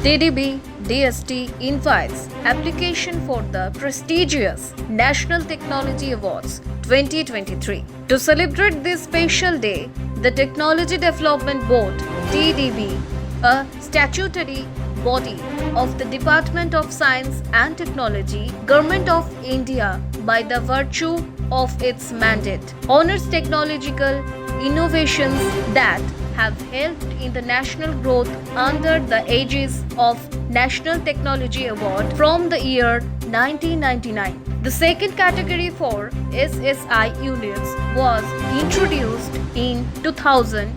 TDB DST invites application for the prestigious National Technology Awards 2023. To celebrate this special day, the Technology Development Board (TDB), a statutory body of the Department of Science and Technology, Government of India, by the virtue of its mandate, honors technological innovations that have helped in the national growth under the aegis of National Technology Award from the year 1999. The second category for SSI units was introduced in 2000,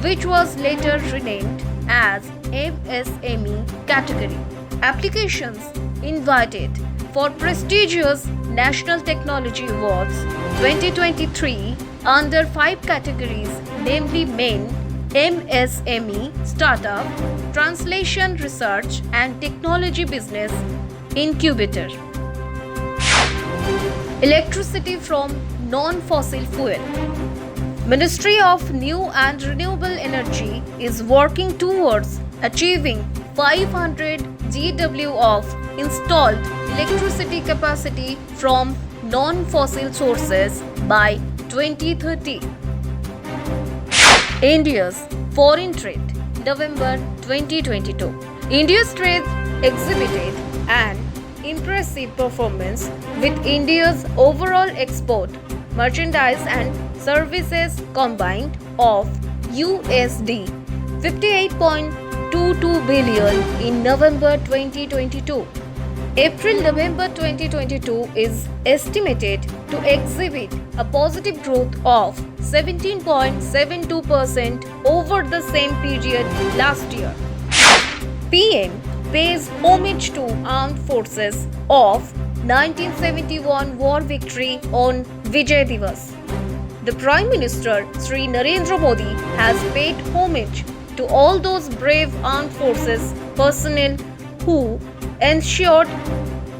which was later renamed as MSME category. Applications invited for prestigious National Technology Awards 2023 under 5 categories, namely Men, MSME, Startup, Translation Research and Technology Business Incubator. Electricity from non-fossil fuel. Ministry of New and Renewable Energy is working towards achieving 500 GW of installed electricity capacity from non-fossil sources by 2030. India's foreign trade, November 2022. India's trade exhibited an impressive performance with India's overall export, merchandise and services combined of USD 58.22 billion in November 2022. April-November 2022 is estimated to exhibit a positive growth of 17.72% over the same period last year. PM pays homage to armed forces of 1971 war victory on Vijay Divas. The Prime Minister Sri Narendra Modi has paid homage to all those brave armed forces personnel who ensured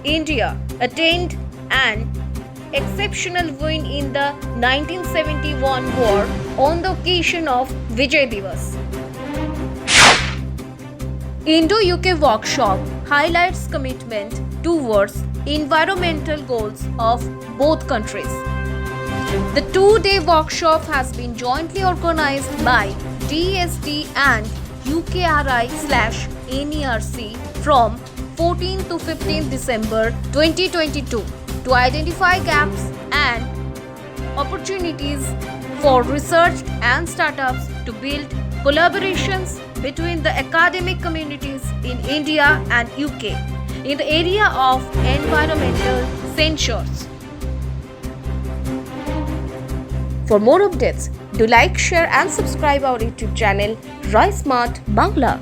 India attained an exceptional win in the 1971 war on the occasion of Vijay Divas. Indo-UK workshop highlights commitment towards environmental goals of both countries. The 2-day workshop has been jointly organized by DST and UKRI/NERC from 14 to 15 December 2022 to identify gaps and opportunities for research and startups to build collaborations between the academic communities in India and UK in the area of environmental censures. For more updates, do like, share and subscribe our YouTube channel RICE Smart Bangla.